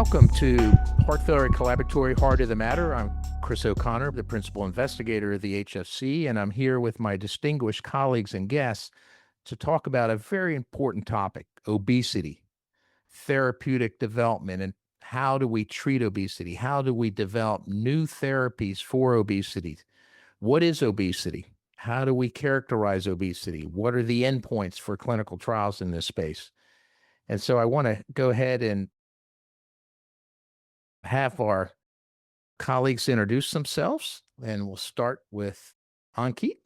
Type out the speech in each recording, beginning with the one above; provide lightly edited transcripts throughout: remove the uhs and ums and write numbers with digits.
Welcome to Heart Failure Collaboratory Heart of the Matter. I'm Chris O'Connor, the principal investigator of the HFC, and I'm here with my distinguished colleagues and guests to talk about a very important topic, obesity, therapeutic development, and how do we treat obesity? How do we develop new therapies for obesity? What is obesity? How do we characterize obesity? What are the endpoints for clinical trials in this space? And so I want to go ahead and have our colleagues introduce themselves, and we'll start with Ankeet.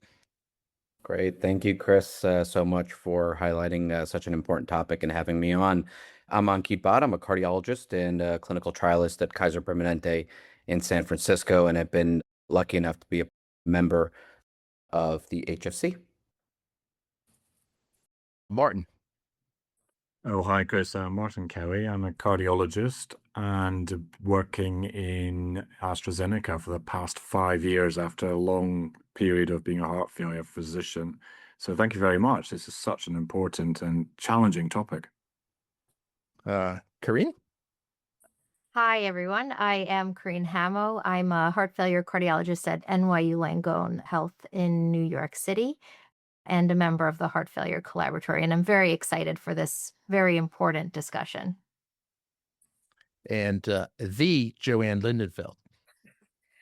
Great. Thank you, Chris, so much for highlighting such an important topic and having me on. I'm Ankeet Bhatt. I'm a cardiologist and a clinical trialist at Kaiser Permanente in San Francisco, and I've been lucky enough to be a member of the HFC. Martin. Oh, hi, Chris. I'm Martin Cowie. I'm a cardiologist and working in AstraZeneca for the past 5 years after a long period of being a heart failure physician. So thank you very much. This is such an important and challenging topic. Carine? Hi, everyone. I am Carine Hamo. I'm a heart failure cardiologist at NYU Langone Health in New York City and a member of the Heart Failure Collaboratory. And I'm very excited for this very important discussion. And the Joan Lindenfeld,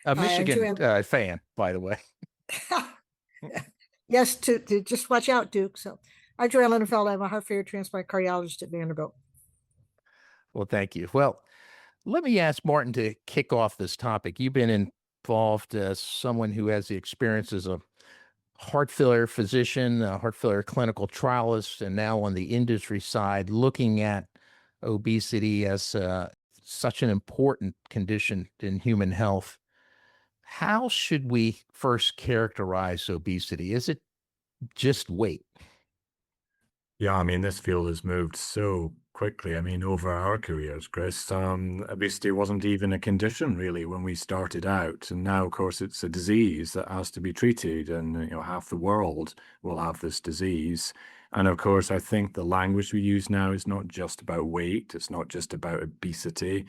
a Michigan fan, by the way. Yes, to just watch out, Duke. So I'm Joan Lindenfeld. I'm a heart failure transplant cardiologist at Vanderbilt. Well, thank you. Well, let me ask Martin to kick off this topic. You've been involved as someone who has the experience as a heart failure physician, a heart failure clinical trialist, and now on the industry side, looking at obesity as such an important condition in human health. How should we first characterize obesity? Is it just weight? Yeah, I mean, this field has moved so quickly. I mean, over our careers, Chris, obesity wasn't even a condition really when we started out. And now, of course, it's a disease that has to be treated. And, half the world will have this disease. And of course, I think the language we use now is not just about weight. It's not just about obesity.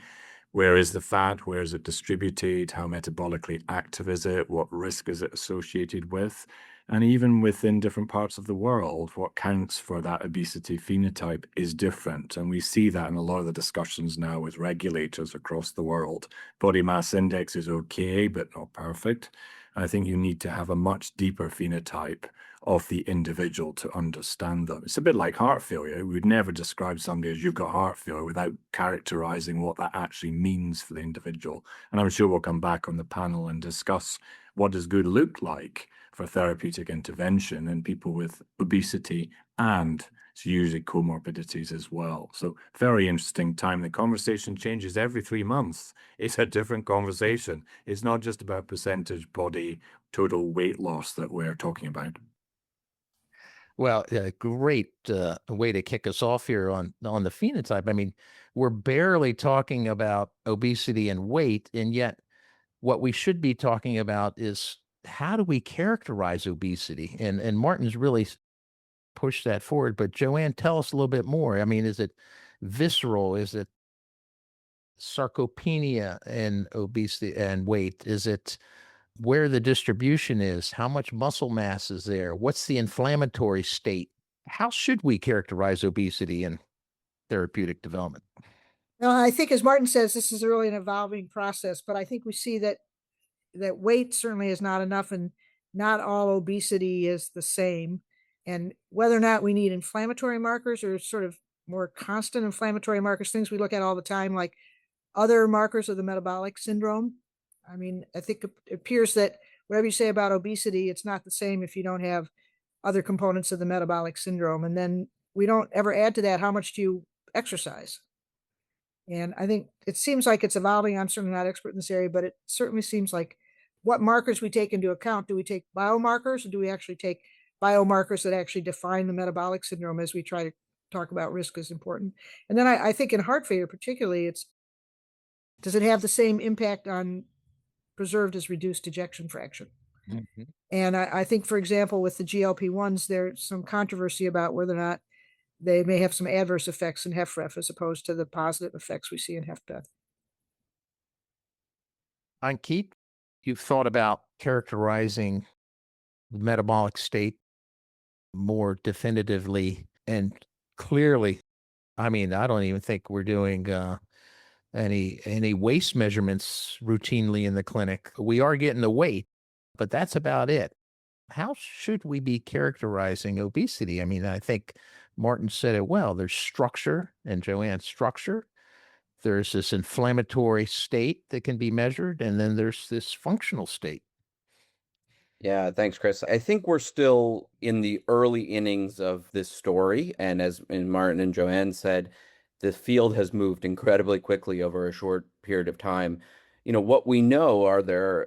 Where is the fat? Where is it distributed? How metabolically active is it? What risk is it associated with? And even within different parts of the world, what counts for that obesity phenotype is different. And we see that in a lot of the discussions now with regulators across the world. Body mass index is okay, but not perfect. I think you need to have a much deeper phenotype of the individual to understand them. It's a bit like heart failure. We would never describe somebody as you've got heart failure without characterizing what that actually means for the individual. And I'm sure we'll come back on the panel and discuss what does good look like for therapeutic intervention in people with obesity and it's usually comorbidities as well. So very interesting time. The conversation changes every 3 months. It's a different conversation. It's not just about percentage body total weight loss that we're talking about. Well, great way to kick us off here on the phenotype. I mean, we're barely talking about obesity and weight, and yet what we should be talking about is how do we characterize obesity? And Martin's really pushed that forward. But Joanne, tell us a little bit more. I mean, is it visceral? Is it sarcopenia and obesity and weight? Is it where the distribution is? How much muscle mass is there? What's the inflammatory state? How should we characterize obesity in therapeutic development? Well, I think, as Martin says, this is really an evolving process, but I think we see that weight certainly is not enough, and not all obesity is the same. And whether or not we need inflammatory markers or sort of more constant inflammatory markers, things we look at all the time, like other markers of the metabolic syndrome. I mean, I think it appears that whatever you say about obesity, it's not the same if you don't have other components of the metabolic syndrome. And then we don't ever add to that, how much do you exercise? And I think it seems like it's evolving. I'm certainly not expert in this area, but it certainly seems like what markers we take into account. Do we take biomarkers, or do we actually take biomarkers that actually define the metabolic syndrome as we try to talk about risk is important? And then I think in heart failure particularly, does it have the same impact on preserved as reduced ejection fraction? Mm-hmm. And I think, for example, with the GLP-1s, there's some controversy about whether or not they may have some adverse effects in HFrEF as opposed to the positive effects we see in HFpEF. Ankeet, you've thought about characterizing the metabolic state more definitively and clearly. I mean, I don't even think we're doing any waist measurements routinely in the clinic. We are getting the weight, but that's about it. How should we be characterizing obesity? I mean, I think Martin said it well. There's structure, and Joanne, structure. There's this inflammatory state that can be measured, and then there's this functional state. Yeah, thanks, Chris. I think we're still in the early innings of this story. And Martin and Joanne said, the field has moved incredibly quickly over a short period of time. What we know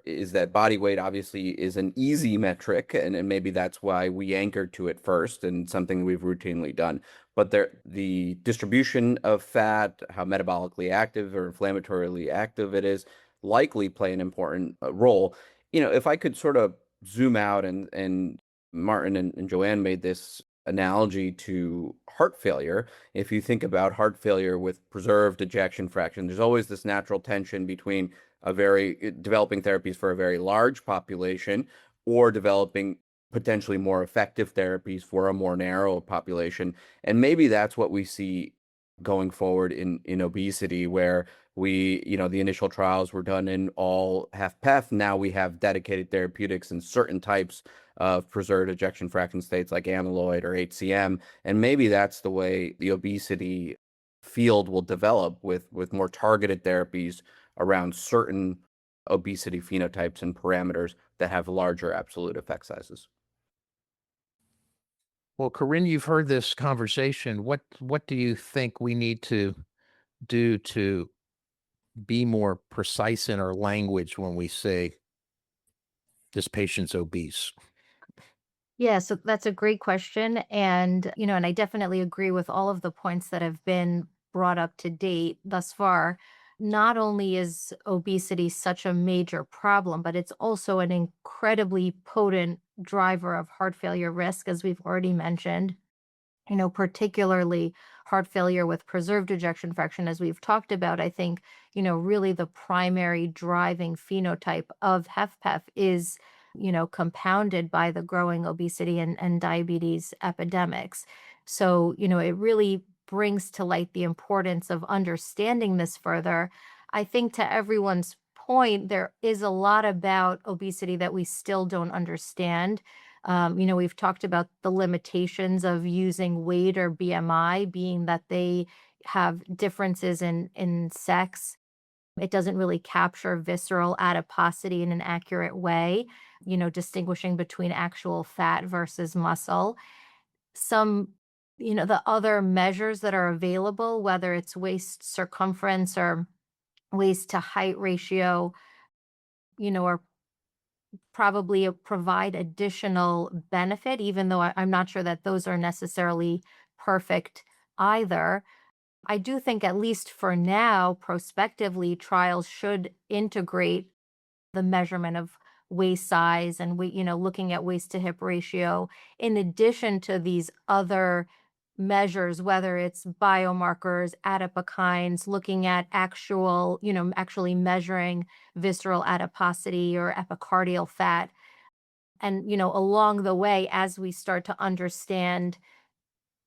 is that body weight obviously is an easy metric, and maybe that's why we anchored to it first and something we've routinely done. But the distribution of fat, how metabolically active or inflammatorily active it is, likely play an important role. If I could sort of zoom out, and Martin and Joanne made this analogy to heart failure. If you think about heart failure with preserved ejection fraction, there's always this natural tension between developing therapies for a very large population or developing potentially more effective therapies for a more narrow population. And maybe that's what we see going forward in obesity, where the initial trials were done in all HFpEF. Now we have dedicated therapeutics in certain types of preserved ejection fraction states like amyloid or HCM. And maybe that's the way the obesity field will develop, with more targeted therapies around certain obesity phenotypes and parameters that have larger absolute effect sizes. Well, Corinne, you've heard this conversation. What do you think we need to do to be more precise in our language when we say this patient's obese? Yeah, so that's a great question. And I definitely agree with all of the points that have been brought up to date thus far. Not only is obesity such a major problem, but it's also an incredibly potent driver of heart failure risk, as we've already mentioned. Particularly heart failure with preserved ejection fraction, as we've talked about. I think, really the primary driving phenotype of HFpEF is, compounded by the growing obesity and diabetes epidemics. So, it really brings to light the importance of understanding this further. I think, to everyone's point, there is a lot about obesity that we still don't understand. We've talked about the limitations of using weight or BMI, being that they have differences in sex. It doesn't really capture visceral adiposity in an accurate way, distinguishing between actual fat versus muscle. Some, the other measures that are available, whether it's waist circumference or waist to height ratio, are probably provide additional benefit, even though I'm not sure that those are necessarily perfect either. I do think, at least for now, prospectively, trials should integrate the measurement of waist size and looking at waist to hip ratio, in addition to these other measures, whether it's biomarkers, adipokines, looking at actually measuring visceral adiposity or epicardial fat. And, along the way, as we start to understand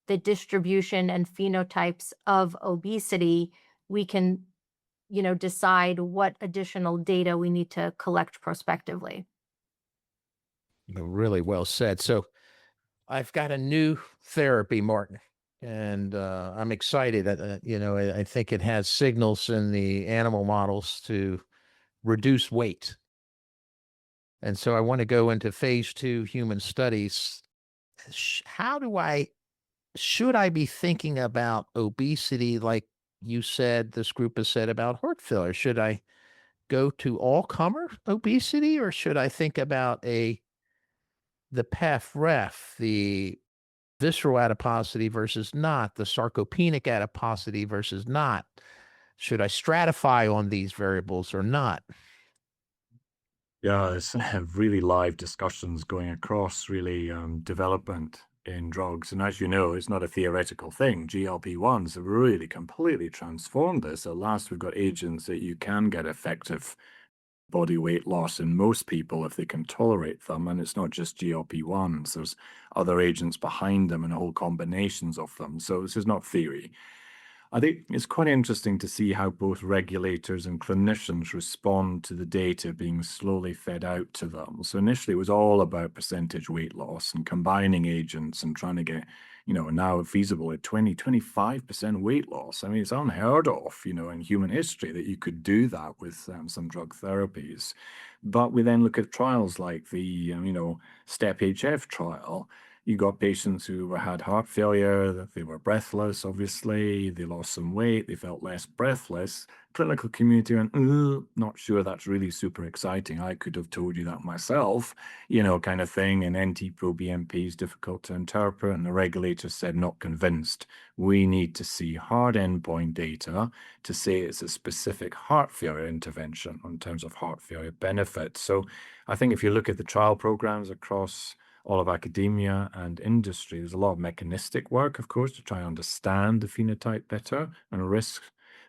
the distribution and phenotypes of obesity, we can, decide what additional data we need to collect prospectively. Really well said. So I've got a new therapy, Martin, and I'm excited. I think it has signals in the animal models to reduce weight. And so I want to go into phase 2 human studies. Should I be thinking about obesity like you said, this group has said about heart failure? Should I go to all comer obesity, or should I think about the PEF-REF, the visceral adiposity versus not, the sarcopenic adiposity versus not? Should I stratify on these variables or not? Yeah, it's really live discussions going across really development in drugs. And as you know, it's not a theoretical thing. GLP-1s have really completely transformed this. At last, we've got agents that you can get effective body weight loss in most people if they can tolerate them. And it's not just GLP-1s, there's other agents behind them and whole combinations of them. So this is not theory. I think it's quite interesting to see how both regulators and clinicians respond to the data being slowly fed out to them. So initially it was all about percentage weight loss and combining agents and trying to get, now feasible at 25% weight loss. I mean, it's unheard of, in human history that you could do that with some drug therapies. But we then look at trials like the, STEP-HF trial. You got patients who had heart failure, that they were breathless, obviously, they lost some weight, they felt less breathless. Clinical community went, not sure that's really super exciting. I could have told you that myself, kind of thing. And NT-proBNP is difficult to interpret. And the regulator said, not convinced. We need to see hard endpoint data to say it's a specific heart failure intervention in terms of heart failure benefits. So I think if you look at the trial programs across all of academia and industry, there's a lot of mechanistic work, of course, to try and understand the phenotype better and risk.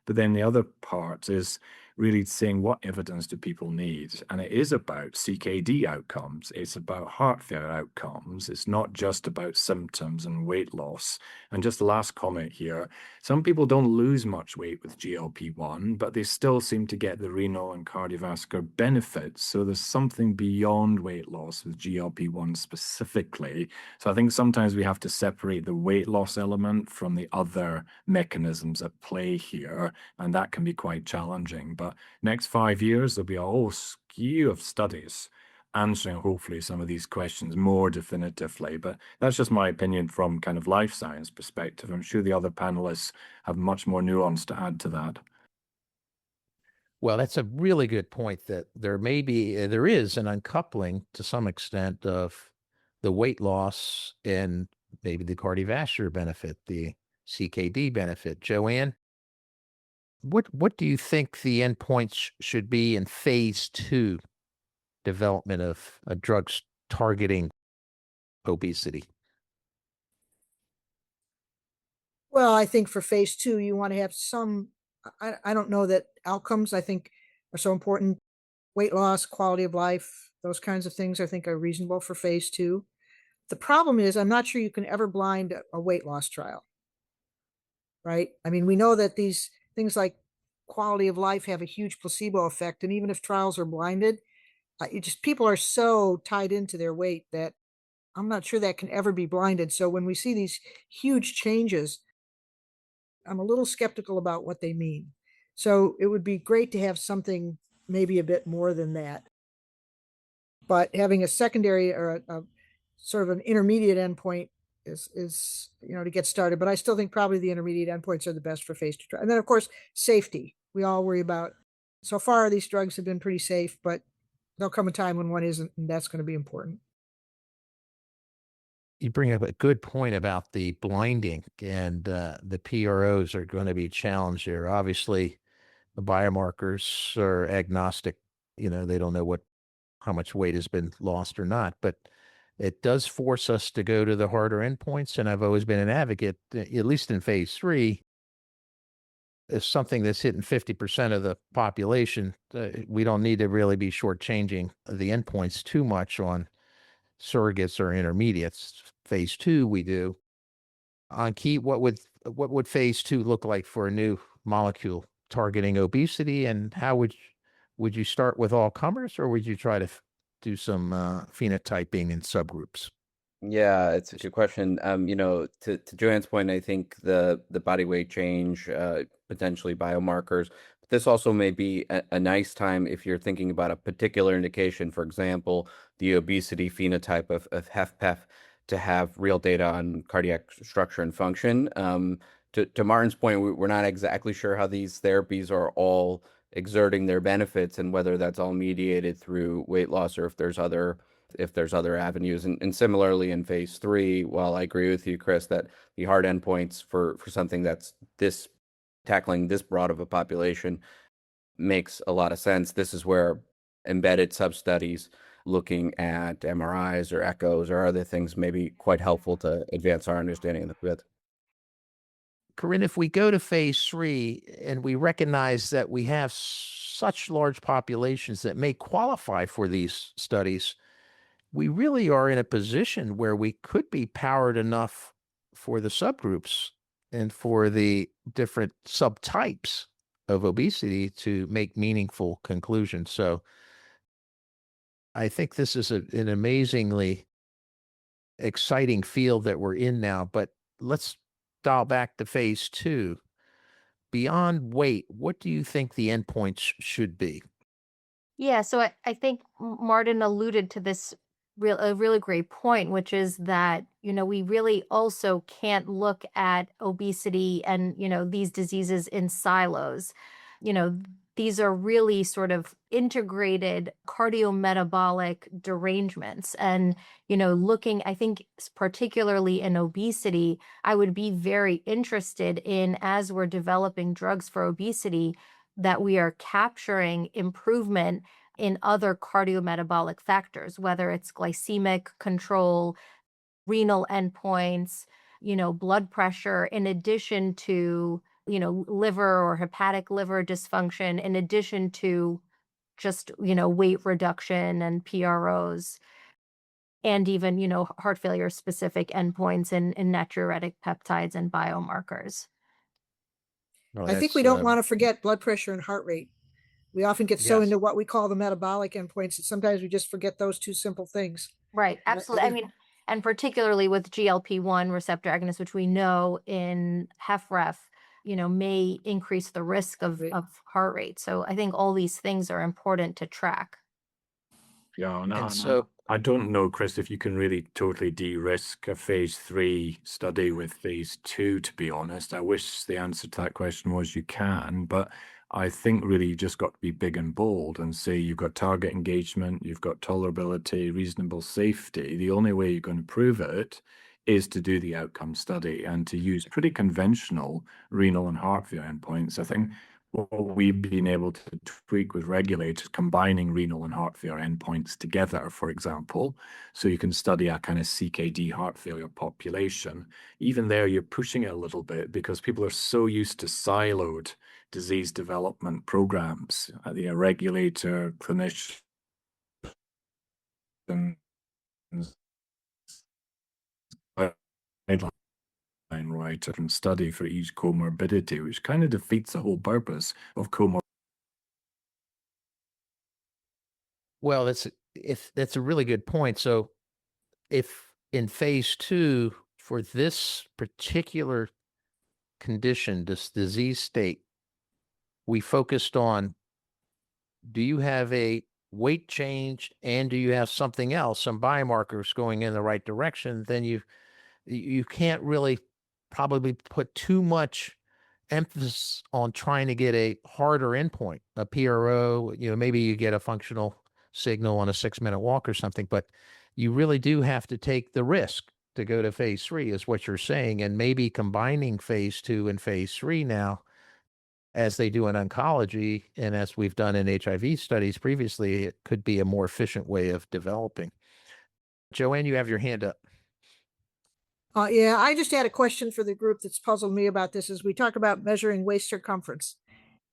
But then the other part is really saying what evidence do people need? And it is about CKD outcomes. It's about heart failure outcomes. It's not just about symptoms and weight loss. And just the last comment here, some people don't lose much weight with GLP-1, but they still seem to get the renal and cardiovascular benefits. So there's something beyond weight loss with GLP-1 specifically. So I think sometimes we have to separate the weight loss element from the other mechanisms at play here, and that can be quite challenging. But next 5 years, there'll be a whole skew of studies answering hopefully some of these questions more definitively. But that's just my opinion from kind of life science perspective. I'm sure the other panelists have much more nuance to add to that. Well, that's a really good point, that there is an uncoupling to some extent of the weight loss and maybe the cardiovascular benefit, the CKD benefit. Joanne, what do you think the endpoints should be in phase 2 development of drugs targeting obesity? Well, I think for phase 2, you want to have some, I don't know that outcomes, I think, are so important. Weight loss, quality of life, those kinds of things, I think, are reasonable for phase 2. The problem is, I'm not sure you can ever blind a weight loss trial, right? I mean, we know that these things like quality of life have a huge placebo effect. And even if trials are blinded, people are so tied into their weight that I'm not sure that can ever be blinded. So when we see these huge changes, I'm a little skeptical about what they mean. So it would be great to have something maybe a bit more than that. But having a secondary or a sort of an intermediate endpoint is to get started. But I still think probably the intermediate endpoints are the best for phase 2 trial. And then of course, safety. We all worry about. So far, these drugs have been pretty safe, but there'll come a time when one isn't, and that's going to be important. You bring up a good point about the blinding, and the PROs are going to be challenged there. Obviously, the biomarkers are agnostic. They don't know how much weight has been lost or not, but it does force us to go to the harder endpoints. And I've always been an advocate, at least in phase 3, if something that's hitting 50% of the population, we don't need to really be shortchanging the endpoints too much on surrogates or intermediates. Phase 2, we do. Ankeet, what would phase 2 look like for a new molecule targeting obesity, and how would you start with all comers, or would you try to do some phenotyping in subgroups? Yeah, it's a good question. To Joanne's point, I think the body weight change, potentially biomarkers. But this also may be a nice time if you're thinking about a particular indication, for example, the obesity phenotype of HFpEF, to have real data on cardiac structure and function. To Martin's point, we're not exactly sure how these therapies are all exerting their benefits and whether that's all mediated through weight loss or if there's other avenues. And similarly in phase 3, while I agree with you, Chris, that the hard endpoints for something that's tackling this broad of a population makes a lot of sense. This is where embedded sub-studies looking at MRIs or echoes or other things may be quite helpful to advance our understanding of the fit. Corinne, if we go to phase 3 and we recognize that we have such large populations that may qualify for these studies, we really are in a position where we could be powered enough for the subgroups and for the different subtypes of obesity to make meaningful conclusions. So I think this is an amazingly exciting field that we're in now. But let's dial back to phase 2. Beyond weight, what do you think the endpoints should be? Yeah, so I think Martin alluded to this a really great point, which is that, we really also can't look at obesity and, these diseases in silos. You know, these are really sort of integrated cardiometabolic derangements. And, looking, I think particularly in obesity, I would be very interested in, as we're developing drugs for obesity, that we are capturing improvement in other cardiometabolic factors, whether it's glycemic control, renal endpoints, blood pressure, in addition to, liver or hepatic liver dysfunction, in addition to just, weight reduction and PROs, and even, heart failure specific endpoints in natriuretic peptides and biomarkers. No, I think that's we don't want to forget blood pressure and heart rate. We often get so yes. into what we call the metabolic endpoints that sometimes we just forget those two simple things. Right, absolutely. I mean, and particularly with GLP-1 receptor agonists, which we know in HFrEF, may increase the risk of Right. heart rate. So I think all these things are important to track. Yeah, no, And so I don't know, Chris, if you can really totally de-risk a phase 3 study with phase 2, to be honest. I wish the answer to that question was you can, but I think really you just got to be big and bold and say you've got target engagement, you've got tolerability, reasonable safety. The only way you're going to prove it is to do the outcome study and to use pretty conventional renal and heart failure endpoints. I think what we've been able to tweak with regulators, combining renal and heart failure endpoints together, for example, so you can study a kind of CKD heart failure population. Even there, you're pushing it a little bit because people are so used to siloed disease development programs. The regulator, clinician, guideline writer can study for each comorbidity, which kind of defeats the whole purpose of comorbidity. Well, that's a really good point. So if in phase 2 for this particular condition, this disease state, we focused on, do you have a weight change and do you have something else, some biomarkers going in the right direction, then you can't really probably put too much emphasis on trying to get a harder endpoint, a PRO, maybe you get a functional signal on a 6-minute walk or something, but you really do have to take the risk to go to phase 3 is what you're saying. And maybe combining phase 2 and phase 3 now, as they do in oncology and as we've done in HIV studies previously, it could be a more efficient way of developing. Joanne, you have your hand up. Yeah, I just had a question for the group that's puzzled me about this as we talk about measuring waist circumference.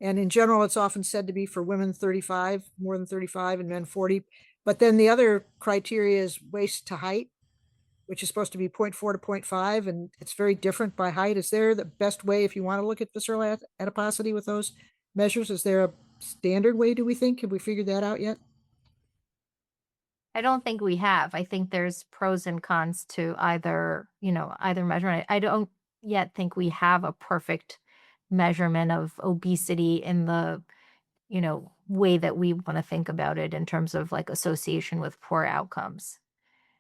And in general, it's often said to be for women 35, more than 35, and men 40. But then the other criteria is waist to height, which is supposed to be 0.4 to 0.5, and it's very different by height. Is there the best way if you want to look at visceral adiposity with those measures? Is there a standard way, do we think? Have we figured that out yet? I don't think we have. I think there's pros and cons to either measurement. I don't yet think we have a perfect measurement of obesity in the, way that we want to think about it in terms of like association with poor outcomes.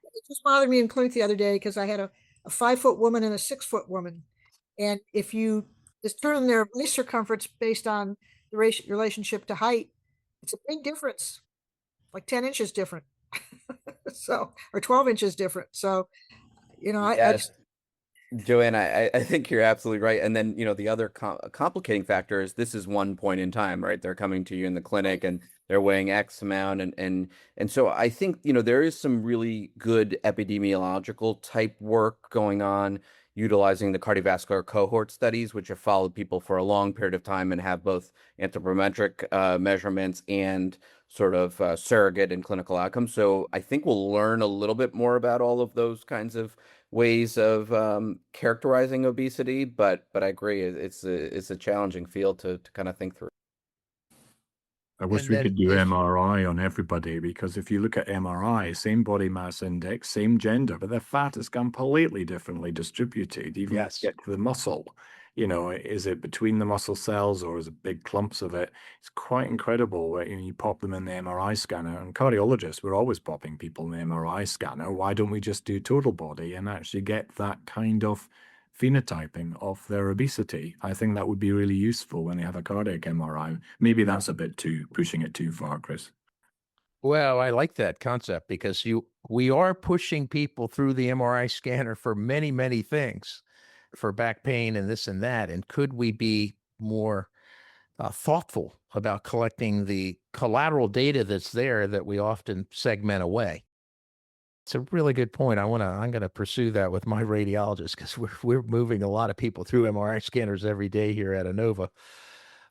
It just bothered me in clinic the other day because I had a 5-foot woman and a 6-foot woman. And if you determine their waist circumference based on the relationship to height, it's a big difference, like 10 inches different. So, or 12 inches different. So, I Yes, Joanne, I think you're absolutely right. And then, the other complicating factor is this is one point in time, right? They're coming to you in the clinic and they're weighing X amount. And so I think, there is some really good epidemiological type work going on, utilizing the cardiovascular cohort studies, which have followed people for a long period of time and have both anthropometric measurements and sort of surrogate and clinical outcomes. So I think we'll learn a little bit more about all of those kinds of ways of characterizing obesity, but I agree, it's a challenging field to kind of think through. I wish And we then could do if MRI on everybody, because if you look at MRI, same body mass index, same gender, but the fat is completely differently distributed, even when Yes. you get to the muscle. You know, is it between the muscle cells or is it big clumps of it? It's quite incredible when you pop them in the MRI scanner. And cardiologists, we're always popping people in the MRI scanner. Why don't we just do total body and actually get that kind of phenotyping of their obesity? I think that would be really useful when they have a cardiac MRI. Maybe that's a bit too pushing it too far, Chris. Well, I like that concept because we are pushing people through the MRI scanner for many, many things, for back pain and this and that. And could we be more thoughtful about collecting the collateral data that's there that we often segment away? It's a really good point. I'm gonna pursue that with my radiologist because we're moving a lot of people through MRI scanners every day here at Inova.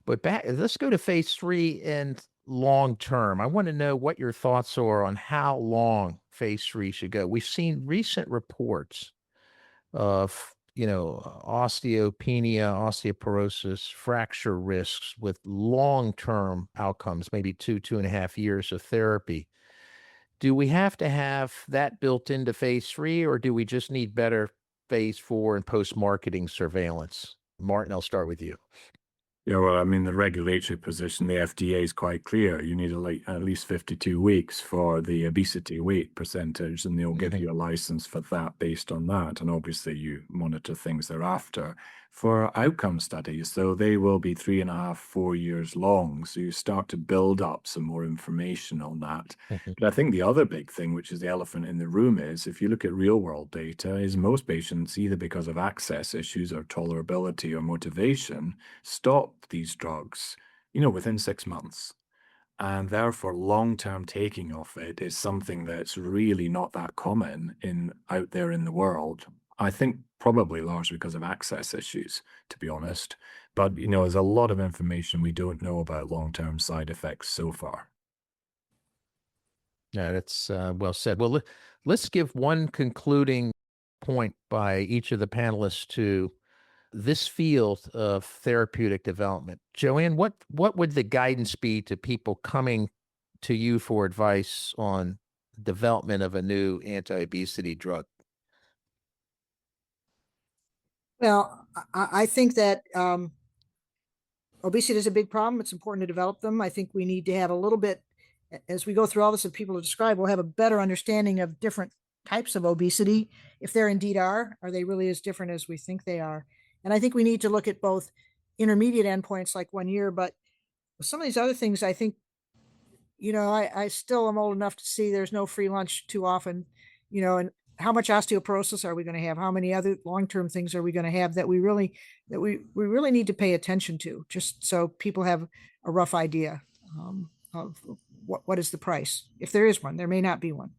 But let's go to phase 3 and long term. I want to know what your thoughts are on how long phase 3 should go. We've seen recent reports of, osteopenia, osteoporosis, fracture risks with long-term outcomes, maybe 2.5 years of therapy. Do we have to have that built into phase 3, or do we just need better phase 4 and post-marketing surveillance? Martin, I'll start with you. Yeah, well, I mean, the regulatory position, the FDA is quite clear. You need at least 52 weeks for the obesity weight percentage, and they'll give Mhm. you a license for that based on that. And obviously, you monitor things thereafter for outcome studies. So they will be 3.5, 4 years long. So you start to build up some more information on that. Mhm. But I think the other big thing, which is the elephant in the room, is if you look at real world data, is most patients, either because of access issues or tolerability or motivation, stop these drugs, within 6 months. And therefore, long-term taking of it is something that's really not that common out there in the world. I think probably largely because of access issues, to be honest. But, there's a lot of information we don't know about long-term side effects so far. Yeah, that's well said. Well, let's give one concluding point by each of the panelists to this field of therapeutic development. Joanne, what would the guidance be to people coming to you for advice on development of a new anti-obesity drug? Well, I think that obesity is a big problem. It's important to develop them. I think we need to have a little bit, as we go through all this that people have described, we'll have a better understanding of different types of obesity. If there indeed are they really as different as we think they are? And I think we need to look at both intermediate endpoints like 1 year, but some of these other things, I think, I still am old enough to see there's no free lunch too often, and how much osteoporosis are we going to have? How many other long-term things are we going to have that we really need to pay attention to, just so people have a rough idea of what is the price. If there is one, there may not be one,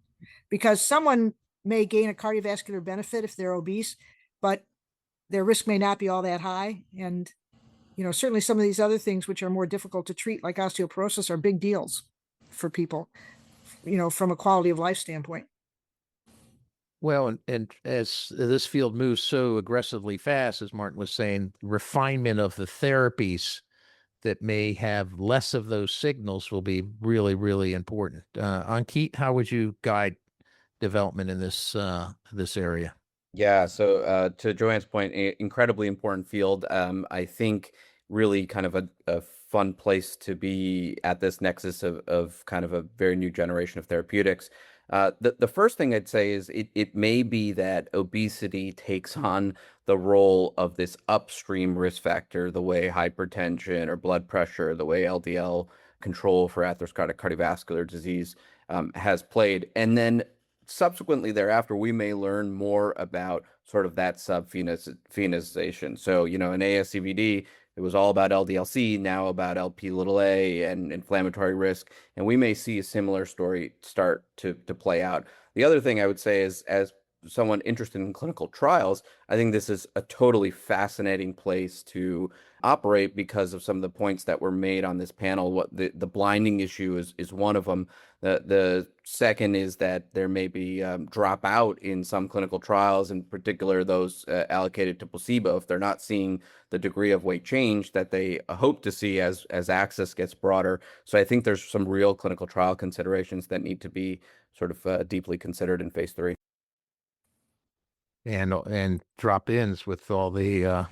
because someone may gain a cardiovascular benefit if they're obese, but their risk may not be all that high. And, certainly some of these other things which are more difficult to treat, like osteoporosis, are big deals for people, from a quality of life standpoint. Well, and as this field moves so aggressively fast, as Martin was saying, refinement of the therapies that may have less of those signals will be really, really important. Ankeet, how would you guide development in this area? Yeah, so to Joanne's point, incredibly important field. I think really kind of a fun place to be at this nexus of kind of a very new generation of therapeutics. The first thing I'd say is it may be that obesity takes on the role of this upstream risk factor, the way hypertension or blood pressure, the way LDL control for atherosclerotic cardiovascular disease has played. And then subsequently thereafter, we may learn more about sort of that subphenization. So, in ASCVD, it was all about LDL-C, now about Lp(a) and inflammatory risk. And we may see a similar story start to play out. The other thing I would say is, as someone interested in clinical trials, I think this is a totally fascinating place to operate because of some of the points that were made on this panel. What the blinding issue is one of them. The second is that there may be dropout in some clinical trials, in particular those allocated to placebo, if they're not seeing the degree of weight change that they hope to see as access gets broader. So I think there's some real clinical trial considerations that need to be sort of deeply considered in phase 3. And drop-ins with all the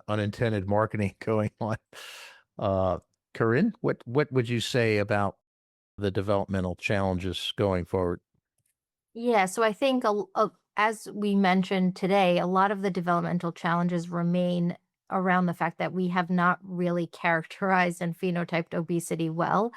unintended marketing going on. Carine, what would you say about the developmental challenges going forward? Yeah, so I think as we mentioned today, a lot of the developmental challenges remain around the fact that we have not really characterized and phenotyped obesity well.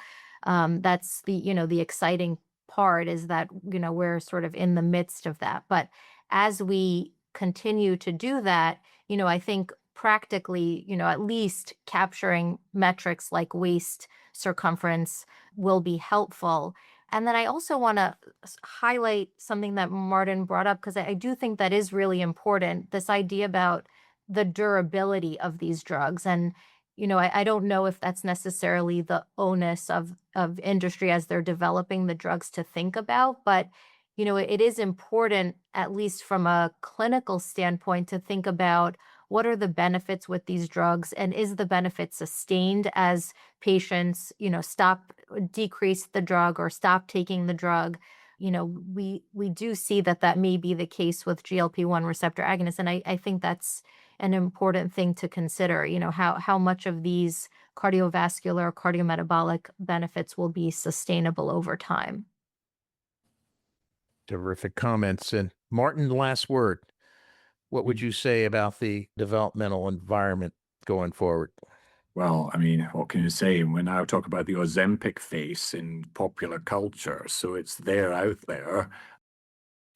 That's the exciting part is that, we're sort of in the midst of that. But as we continue to do that, I think practically, at least capturing metrics like waist circumference will be helpful. And then I also want to highlight something that Martin brought up, because I do think that is really important, this idea about the durability of these drugs. And, I don't know if that's necessarily the onus of industry as they're developing the drugs to think about, but, it is important, at least from a clinical standpoint, to think about what are the benefits with these drugs and is the benefit sustained as patients, decrease the drug or stop taking the drug. We do see that may be the case with GLP-1 receptor agonists, and I think that's an important thing to consider. How much of these cardiovascular, cardiometabolic benefits will be sustainable over time. Terrific comments. And Martin, last word. What would you say about the developmental environment going forward? Well, I mean, what can you say? We now talk about the Ozempic face in popular culture, so it's there out there.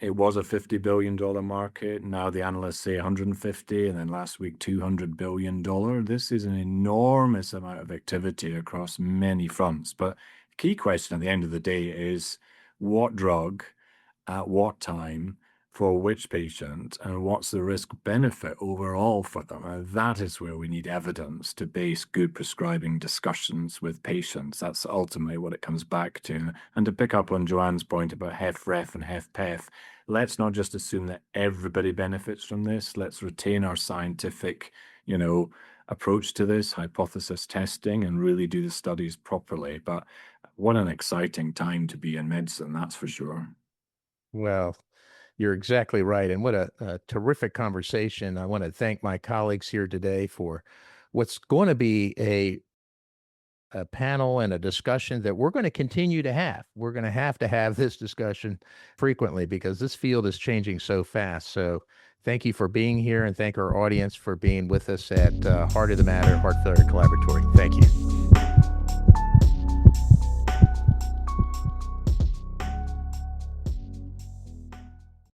It was a $50 billion market. Now the analysts say 150, and then last week $200 billion. This is an enormous amount of activity across many fronts. But the key question at the end of the day is what drug, at what time, for which patient, and what's the risk benefit overall for them. And that is where we need evidence to base good prescribing discussions with patients. That's ultimately what it comes back to. And to pick up on Joanne's point about HFrEF and HFpEF, let's not just assume that everybody benefits from this. Let's retain our scientific, approach to this, hypothesis testing, and really do the studies properly. But what an exciting time to be in medicine, that's for sure. Well, you're exactly right. And what a terrific conversation. I want to thank my colleagues here today for what's going to be a panel and a discussion that we're going to continue to have. We're going to have this discussion frequently because this field is changing so fast. So thank you for being here, and thank our audience for being with us at Heart of the Matter, Heart Failure Collaboratory. Thank you.